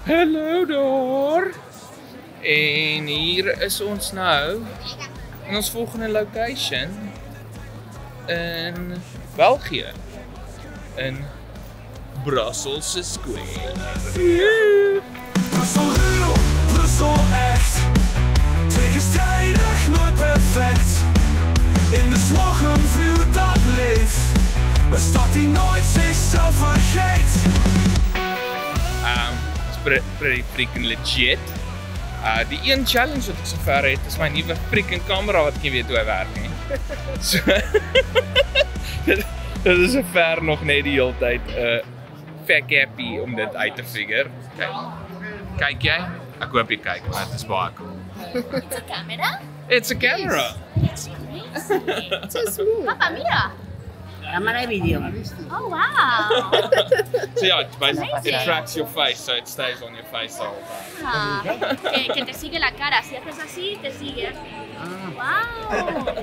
Hallo daar. En hier is ons nou in ons volgende location in België. In Brussels Square. Brussel real, Brussel echt. Tegenstrijdig, nooit perfect. In de slaggen vuur dat leeft. Een stad die nooit zichzelf vergeet. It's pretty freaking legit. Die een challenge wat ek sover het is my nuwe freaking kamera wat ek nie weet hoe hy werk nie. So dit is sover nog net die hele tyd fek happy om dit uit te figure. Kyk jy? Ek hoop jy kyk, maar dit is baie cool. It's a camera? It's a camera. It's amazing. So smooth. Papa, mira. Cámara y video. Oh, wow. So yeah, it basically Amazing. tracks your face, so it stays on your face the whole time. Ah, que te sigue la cara. Si haces así, te sigue. Wow.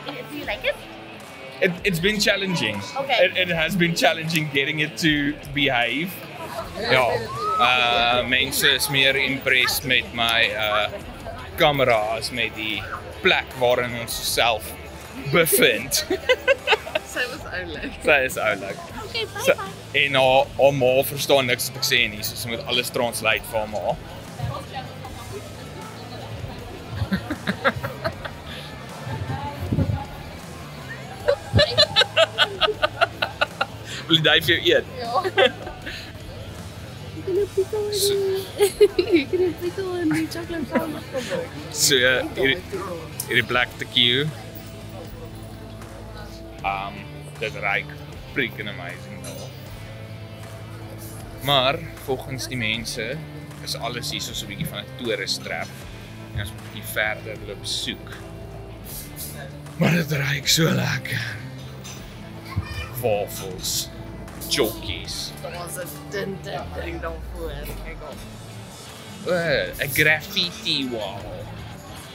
Do you like it? It's been challenging. Okay. It has been challenging getting it to behave. Ja, mense is meer impressed met my kamera as met die plek waarin ons self bevind. Sy was oulik. Sy is oulik. Okay, bye-bye. En haar ma verstaan niks wat ek sê nie, so sy moet alles translate vir haar ma. Wil jy vir jou eet? Ja. You can have pickle and the chocolate fountain. So hierdie black tequila. Dit ruik freaking amazing daar. Maar volgens die mense is alles hier so 'n bietjie van 'n toerist trap en ons moet 'n bietjie verder loop soek. Maar dit ruik so lekker. Wafels, chokkies. Daar was 'n ding daarvoor. Kyk op. 'n graffiti wall.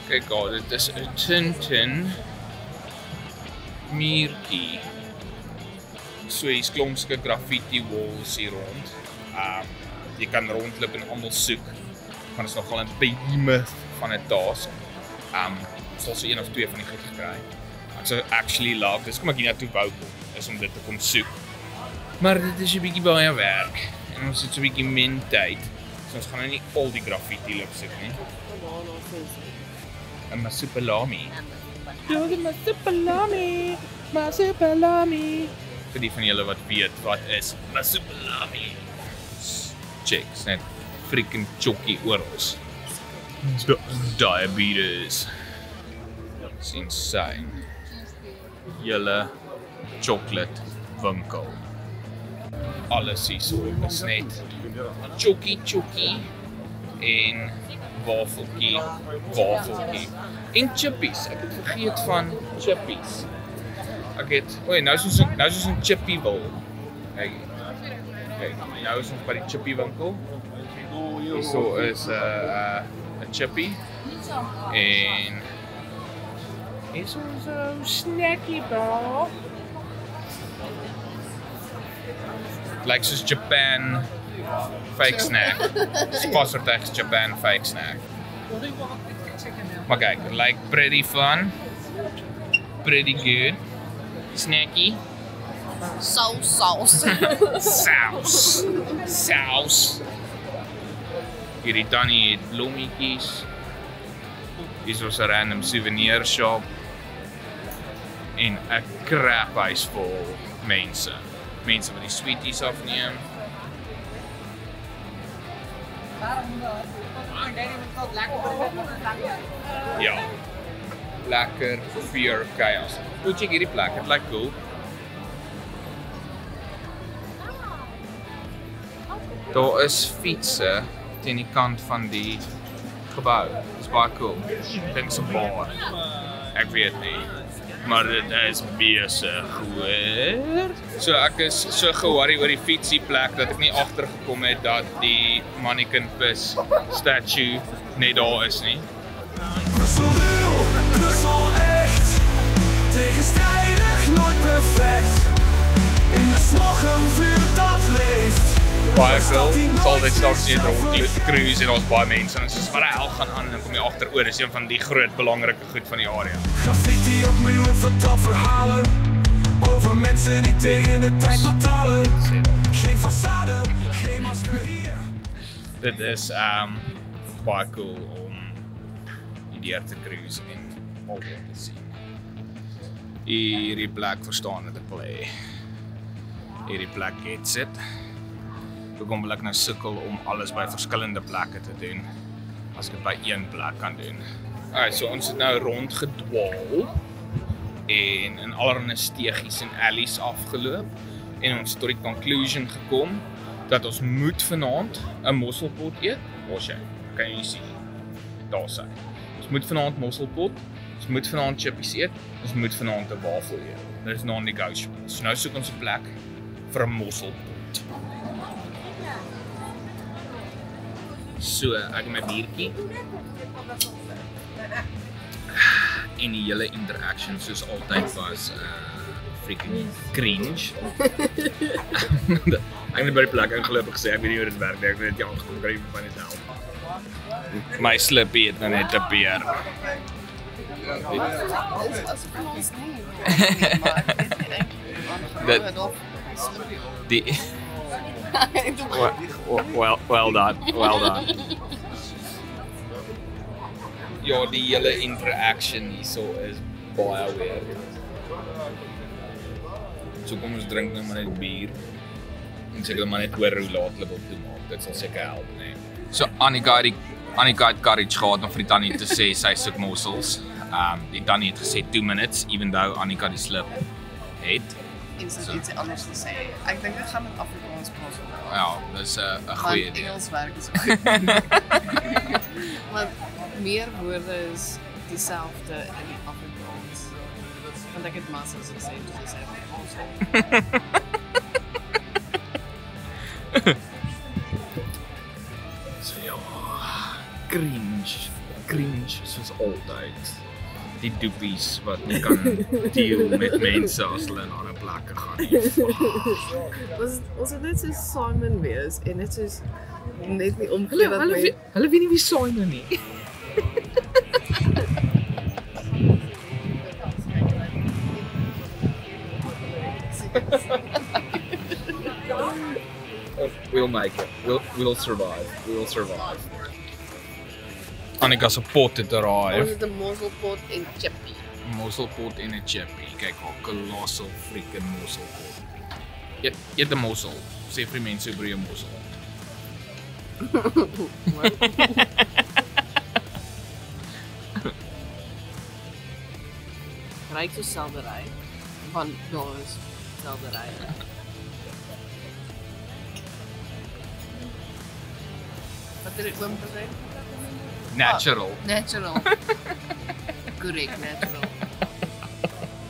Kyk al, dit is 'n Tintin muurtjie. So hier's klompske graffiti walls hier rond. Jy kan rondloop en almal soek. Want dit is nogal 'n behemoth van 'n task. Ons sal so een of twee van die goed gekry. Ek sou actually love, dis kom ek hier na toe wou kom, is om dit te kom soek. Maar dit is 'n bietjie baie werk en ons het so 'n bietjie min tyd. So ons gaan nou nie al die graffiti loop soek nie. 'n Masupalami. Doe Masupalami, Masupalami. Vir die van julle wat weet wat is Masupalami. Chicks, net freaking chokkie oral. Diabetes. It's insane. Julle chocolate winkel. Alles hierso is net chokkie en wafeltjie. En chippies. Ek het vergeet van chippies. Ek het, nou is ons in Chippieville. Kyk, nou is ons by die chippy winkel. Hierso is 'n chippy en hierso is 'n snackie bar. Like soos Japan fake snack. Sponsored Japan fake snack. Maar kyk, like pretty fun. Pretty good. Snacky. Sauce. Saus. Hierdie tannie het blommetjies. Hier is 'n random souvenir shop. En 'n kraphuis vol mense. Mense wat die sweeties afneem. Ja. Lekker pure chaos. Hoe check hierdie plek? Dit lyk cool. Daar is fietsse teen die kant van die gebou. Dis baie cool. Ek dink so bar. Ek weet nie. Maar dit is besig hoor. So ek is so ge-worry oor die fietsieplek dat ek nie agtergekom het dat die mannequin pis statue net daar is nie. Brussel real, Brussel echt. Tegenstrijdig, nooit perfect. In de smog een vuur dat leeft. baie cool. Sal dit straks net rond cruise en ons baie mense en soos wat hy al gaan aan en dan kom jy agteroor, dis een van die groot belangrike goed van die area. Graffiti op muren vertelt verhalen over mensen die tegen de tijd betalen. Geen façade, geen masker hier. Dit is baie cool om hierdeur te cruise en al dit te sien. Hierdie plek verstaan het 'n play. Hierdie plek gets it. Hoekom wil ek nou sukkel om alles by verskillende plekke te doen as ek dit by een plek kan doen? Alright, so ons het nou rondgedwaal en in allerlei steegies en alleys afgeloop en ons tot die conclusion gekom dat ons moet vanaand 'n mosselpot eet. Waar's jy? Kan jy sien? Daar sy. Ons moet vanaand mosselpot, ons moet vanaand chippies eet, ons moet vanaand 'n wafel eet. Dit is non-negotiable. So nou soek ons 'n plek vir 'n mosselpot. So, ek het my biertjie. En die hele interaction soos altyd was freaking cringe. Ek het by die plek ingeloop en gesê ek weet nie hoe dit werk nie. Ek het net aangekom kry van dit help. My slippie het nou net 'n beer. Die well done. Ja, die hele interaction hierso is baie weird. So kom ons drink nou maar net bier. En seker maar net hoor hoe laat hulle wil toemaak. Dit sal seker help, nee. So Annika het courage gehad om vir die tannie te sê sy soek mossels. Die tannie het gesê 2 minutes, even though Annika die slip het. En sy iets anders te sê. Ek dink ek gaan met Afrikaans praat. Ja, dis 'n goeie idee. Engels werk is ook. Maar meer woorde is dieselfde in die Afrikaans. Want ek het massas gesê, dus ek het mossel. So ja, cringe soos altyd. Die doepies wat nie kan deel met mense as hulle na 'n plekke gaan nie. Ons het net so Simon wees en net soos net nie omgee dat Hulle weet nie wie Simon nie. We'll make it. We'll survive. We will survive. Annika se pot het ons arrive. het 'n mosselpot en chippy. Mosselpot en 'n chippy. Kyk hoe kolossal freaking mosselpot. Eet 'n mossel. Sê vir die mense hoe broei 'n mossel. Ryk so seldery. Van daar is seldery. Wat het jy oom gesê? Natural. Natural. Correct, natural.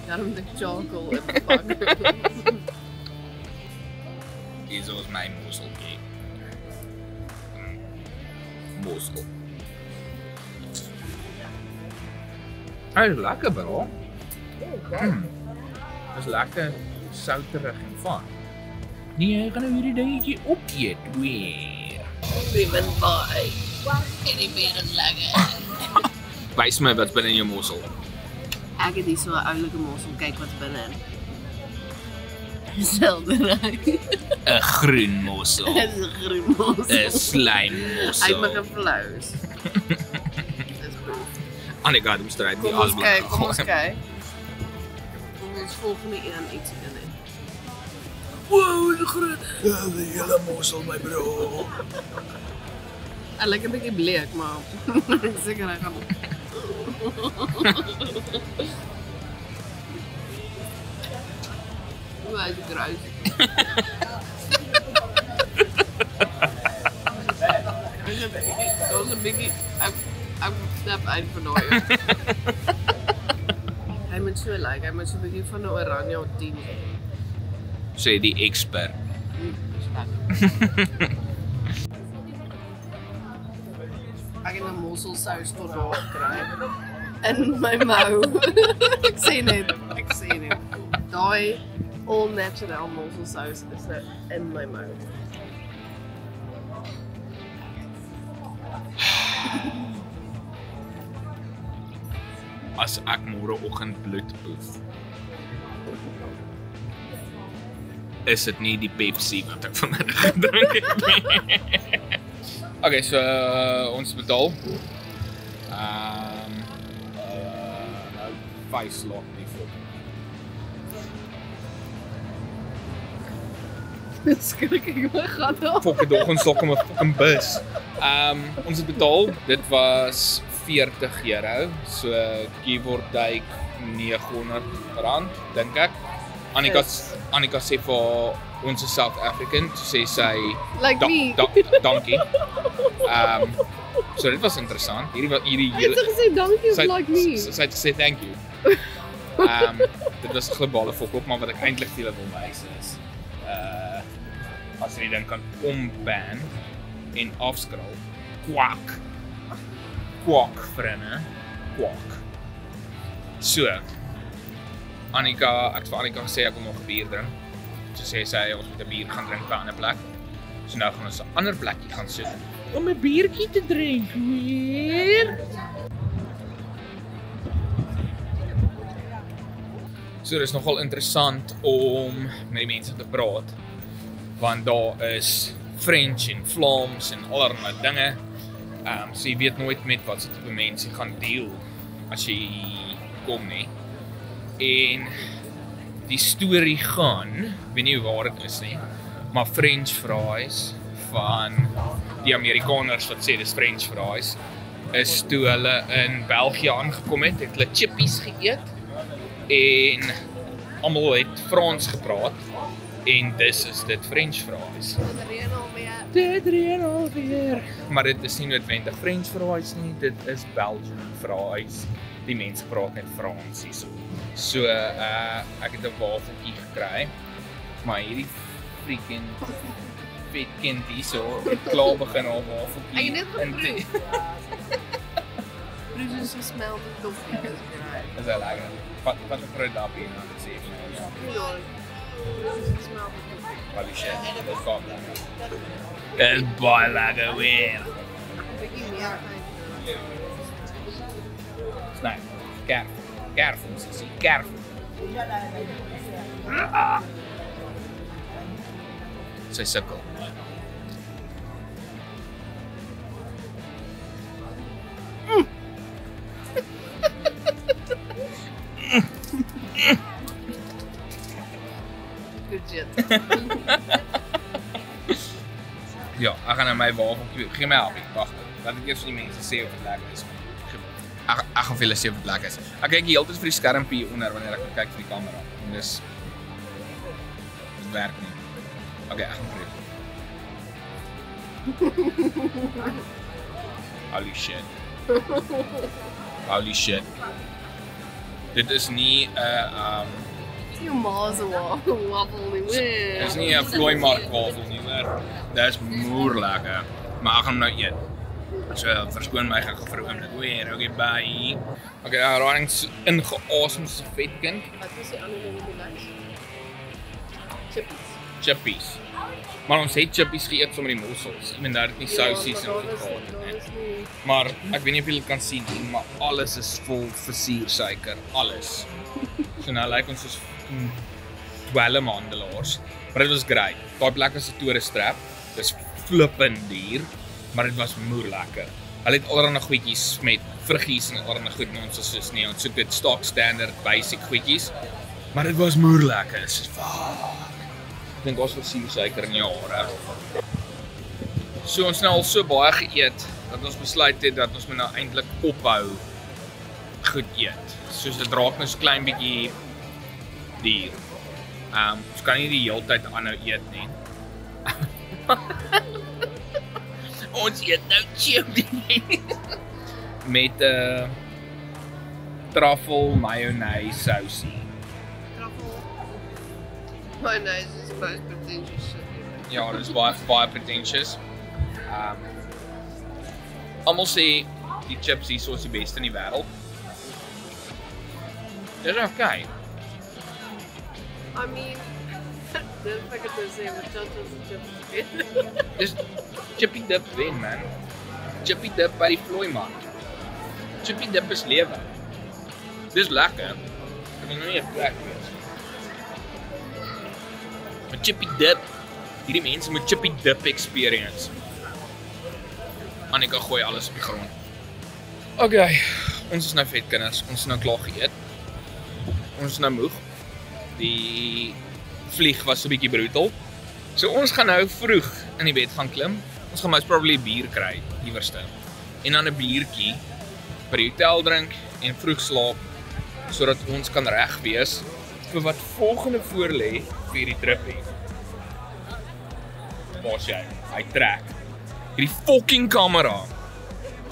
Daarom de charcoal in die pak. Hier is my mosseltjie. Mossel. Hy is lekker bro. Is lekker souterig en van. Nee, ek gaan nou hierdie dingetjie opeet weer. Women boy. En die meer is lekker. Wys my wat binne in jou mossel. Ek het hier so 'n oulike mossel, kyk wat binne in. Seldery. 'n Groen mossel. Dit is 'n groen mossel. 'n Slijmmossel. Hy maak 'n flous. Dis goed. Annika het hom stryd die Kom ons asblik kyk, kom gegooi. ons kyk. Ons volgende een iets in dit. Wow, die groot. Die hele mossel my bro. Hy lyk 'n bietjie bleek, maar ek seker hy gaan. Hoe hy is gruis. Dat was 'n bietjie ek snap uit van daai. Hy moet so lyk, hy moet so 'n bietjie van 'n oranje of 10 hê. Sê die expert. Ek het 'n mosselsous tot daar gekry in my mou. Ek sê net. Daai all natural mosselsous is in my mou. As ek môreoggend bloed proef, is dit nie die Pepsi wat ek vanmiddag gedrink het nie. Okay, so ons betaal. Nou 5 slot nie vir. Skrik ek my gat op. Fokke dog ons stok om 'n fucking bus. Ons het betaal. Dit was €40. So give or take R900, dink ek. Annika sê vir ons is South African, so sê sy Like me. dankie. So dit was interessant. Hierdie Jy het gesê dankie of like me. Sy het gesê thank you. Dit was 'n globale fok-op, maar wat ek eintlik vir julle wil wys is as jy dan kan omban en afskraal. Kwak, vriende. Kwak. So, ek het vir Annika gesê ek wil nog 'n bier drink. So sê sy ons moet 'n bier gaan drink by 'n ander plek. So nou gaan ons 'n ander plekkie gaan soek om 'n biertjie te drink, weer. So dit is nogal interessant om met die mense te praat, want daar is French en Vlaams en allerlei dinge. So jy weet nooit met wat soort tipe mense jy gaan deel as jy kom nie. En die storie gaan, weet nie waar dit is nie, maar French fries van die Amerikaners wat sê dis French fries, is toe hulle in België aangekom het hulle chippies geëet en almal het Frans gepraat en dis is dit French fries. Dit reën alweer. Maar dit is nie noodwendig French fries nie, dit is Belgian fries. Die mense praat net Frans hierso. So ek het 'n wafeltjie gekry, maar hierdie freaking vet kind hierso het klaar begin al wafeltjie. Ek het net geproef. Proef so smel die koffie. Is dat lekker? Wat 'n groot dappie nou dit sê. Ja. Smel die koffie. Holy shit, dit kom dan. Dis baie lekker weer. Bietjie meer tyd. Nee, careful, sissie, careful. Sy sukkel. Good shit. Ja, ek gaan nou my wafeltjie, gee my helpie, wag. Laat ek eers vir die mense sê of dit lekker is. Ek gaan vir julle sê of dit lekker is. Ek kyk die hele tyd vir die skermpie hier onder wanneer ek kyk vir die kamera. En dis dit werk nie. Okay, ek gaan probeer. Holy shit. Holy shit. Dit is nie 'n Jou ma se waffel nie. dis nie 'n vlooimark wafel nie, maar dis moer lekker. Maar ek gaan nou eet. So verskoon my gou vir 'n oomblik. Weer, okay, bye. Okay, raring ingeasem so vet kind. Wat is die ander ding op die lys? Chippies. Chippies. Maar ons het chippies geëet sommer die mossels. Even daar het nie sousies en gehad het nie. Maar ek weet nie of julle kan sien nie, maar alles is vol versuursuiker, alles. So nou lyk ons soos dwelmhandelaars. Maar dit was great. Daai plek was 'n toeristrap. Dis flippend duur, maar dit was moer lekker. Hulle het allerlei goedjies met vruggies en allerlei goed en ons soos nee, ons soek dit stock standard basic goedjies. Maar dit was moer lekker. So ek dink ons versuursuiker in jou hare. So ons nou al so baie geëet dat ons besluit het dat ons moet nou eintlik ophou goed eet. Soos dit raak nou so klein bietjie duur. Ons kan nie die hele tyd aanhou eet nie. Ons eet nou chippies met truffel mayonnaise sousie. Mayonnaise is the most pretentious shit. Ja, dit is baie pretentious. Almal sê die chips hier is die beste in die wêreld. Dis okay. I mean, dis wat ek het gesê met chips en chips. Dis chippy dip wen man. chippy dip by die vlooimark. Chippy dip is lewe. Dis lekker. Ek wil nou nie 'n plek wees. Maar chippy dip, hierdie mense met chippy dip experience. Annika gooi alles op die grond. Okay, ons is nou vet kinders, ons is nou klaar geëet. Ons is nou moeg. Die vlieg was so 'n bietjie brutal. So ons gaan nou vroeg in die bed gaan klim. Ons gaan most probably bier kry, liewerste. En dan 'n biertjie by die hotel drink en vroeg slaap, sodat ons kan reg wees vir wat volgende voorlê vir hierdie tripie. Waar's jy? Hy trek. Hierdie fucking kamera.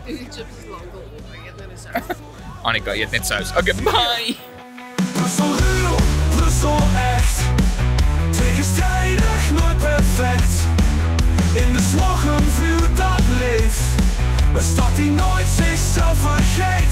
Die chips is lank al op, ek het nou 'n sous. Annika, eet net sous. Okay, bye! Brussel ruw, Brussel echt. Tegenstrijdig, nooit perfect. In de slaggen vuur dat leeft. Een stad die nooit zichzelf vergeet.